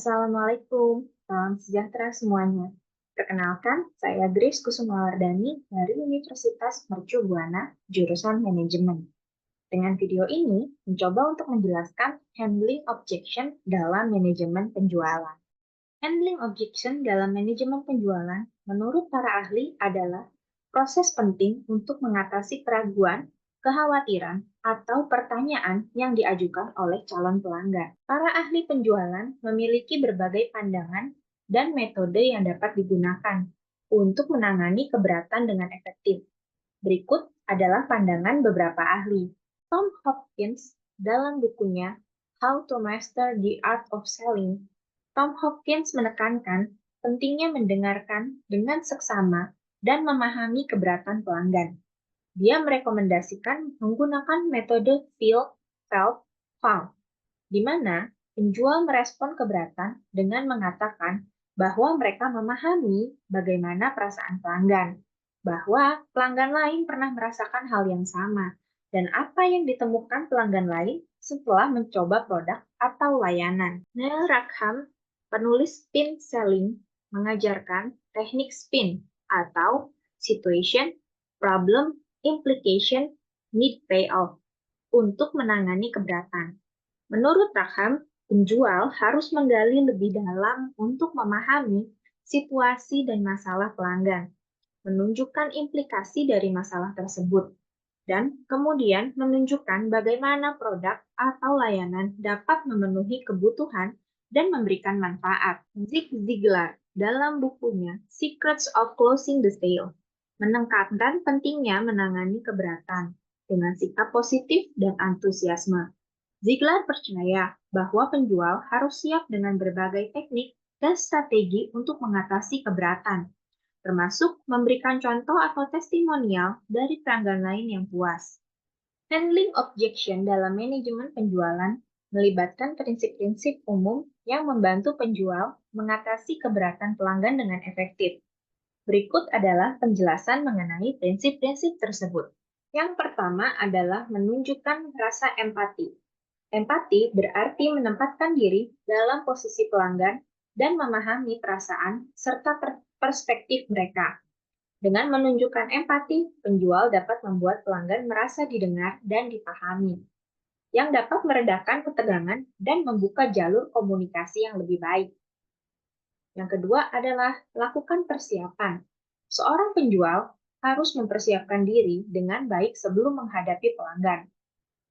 Assalamualaikum, salam sejahtera semuanya. Perkenalkan, saya Grace Kusumawardani dari Universitas Mercu Buana, jurusan Manajemen. Dengan video ini, mencoba untuk menjelaskan handling objection dalam manajemen penjualan. Handling objection dalam manajemen penjualan, menurut para ahli, adalah proses penting untuk mengatasi keraguan, kekhawatiran, atau pertanyaan yang diajukan oleh calon pelanggan. Para ahli penjualan memiliki berbagai pandangan dan metode yang dapat digunakan untuk menangani keberatan dengan efektif. Berikut adalah pandangan beberapa ahli. Tom Hopkins dalam bukunya How to Master the Art of Selling, Tom Hopkins menekankan pentingnya mendengarkan dengan seksama dan memahami keberatan pelanggan. Dia merekomendasikan menggunakan metode feel, felt, found, di mana penjual merespon keberatan dengan mengatakan bahwa mereka memahami bagaimana perasaan pelanggan, bahwa pelanggan lain pernah merasakan hal yang sama, dan apa yang ditemukan pelanggan lain setelah mencoba produk atau layanan. Neil Rackham, penulis Spin Selling, mengajarkan teknik spin atau situation, problem, implication, need payoff untuk menangani keberatan. Menurut Rackham, penjual harus menggali lebih dalam untuk memahami situasi dan masalah pelanggan, menunjukkan implikasi dari masalah tersebut, dan kemudian menunjukkan bagaimana produk atau layanan dapat memenuhi kebutuhan dan memberikan manfaat. Zig Ziglar dalam bukunya Secrets of Closing the Sale menekankan pentingnya menangani keberatan dengan sikap positif dan antusiasme. Ziglar percaya bahwa penjual harus siap dengan berbagai teknik dan strategi untuk mengatasi keberatan, termasuk memberikan contoh atau testimonial dari pelanggan lain yang puas. Handling objection dalam manajemen penjualan melibatkan prinsip-prinsip umum yang membantu penjual mengatasi keberatan pelanggan dengan efektif. Berikut adalah penjelasan mengenai prinsip-prinsip tersebut. Yang pertama adalah menunjukkan rasa empati. Empati berarti menempatkan diri dalam posisi pelanggan dan memahami perasaan serta perspektif mereka. Dengan menunjukkan empati, penjual dapat membuat pelanggan merasa didengar dan dipahami, yang dapat meredakan ketegangan dan membuka jalur komunikasi yang lebih baik. Yang kedua adalah lakukan persiapan. Seorang penjual harus mempersiapkan diri dengan baik sebelum menghadapi pelanggan.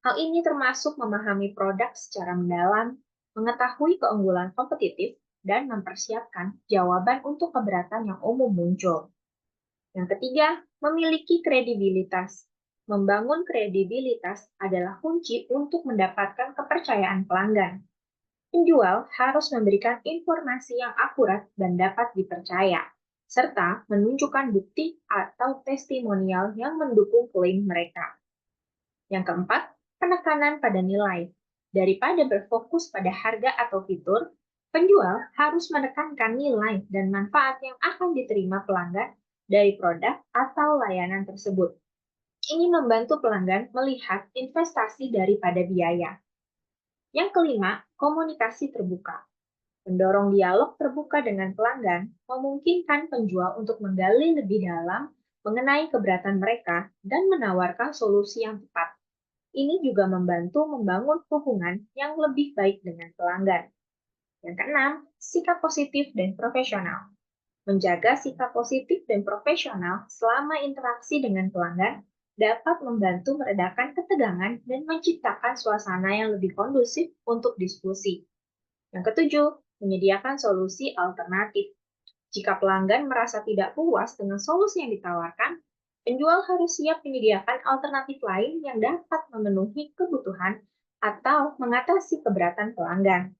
Hal ini termasuk memahami produk secara mendalam, mengetahui keunggulan kompetitif, dan mempersiapkan jawaban untuk keberatan yang umum muncul. Yang ketiga, memiliki kredibilitas. Membangun kredibilitas adalah kunci untuk mendapatkan kepercayaan pelanggan. Penjual harus memberikan informasi yang akurat dan dapat dipercaya, serta menunjukkan bukti atau testimonial yang mendukung klaim mereka. Yang keempat, penekanan pada nilai. Daripada berfokus pada harga atau fitur, penjual harus menekankan nilai dan manfaat yang akan diterima pelanggan dari produk atau layanan tersebut. Ini membantu pelanggan melihat investasi daripada biaya. Yang kelima, komunikasi terbuka. Mendorong dialog terbuka dengan pelanggan memungkinkan penjual untuk menggali lebih dalam mengenai keberatan mereka dan menawarkan solusi yang tepat. Ini juga membantu membangun hubungan yang lebih baik dengan pelanggan. Yang keenam, sikap positif dan profesional. Menjaga sikap positif dan profesional selama interaksi dengan pelanggan dapat membantu meredakan ketegangan dan menciptakan suasana yang lebih kondusif untuk diskusi. Yang ketujuh, menyediakan solusi alternatif. Jika pelanggan merasa tidak puas dengan solusi yang ditawarkan, penjual harus siap menyediakan alternatif lain yang dapat memenuhi kebutuhan atau mengatasi keberatan pelanggan.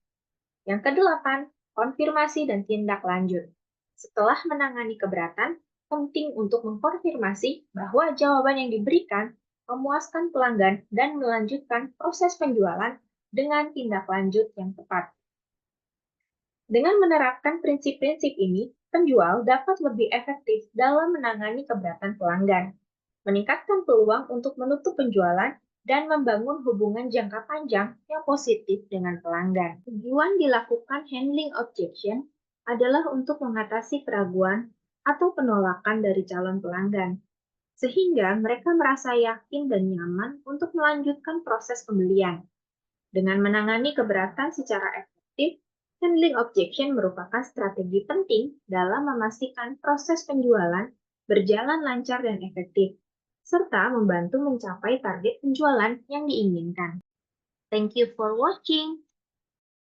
Yang kedelapan, konfirmasi dan tindak lanjut. Setelah menangani keberatan, penting untuk mengkonfirmasi bahwa jawaban yang diberikan memuaskan pelanggan dan melanjutkan proses penjualan dengan tindak lanjut yang tepat. Dengan menerapkan prinsip-prinsip ini, penjual dapat lebih efektif dalam menangani keberatan pelanggan, meningkatkan peluang untuk menutup penjualan, dan membangun hubungan jangka panjang yang positif dengan pelanggan. Tujuan dilakukan handling objection adalah untuk mengatasi keraguan atau penolakan dari calon pelanggan, sehingga mereka merasa yakin dan nyaman untuk melanjutkan proses pembelian. Dengan menangani keberatan secara efektif, handling objection merupakan strategi penting dalam memastikan proses penjualan berjalan lancar dan efektif, serta membantu mencapai target penjualan yang diinginkan. Thank you for watching.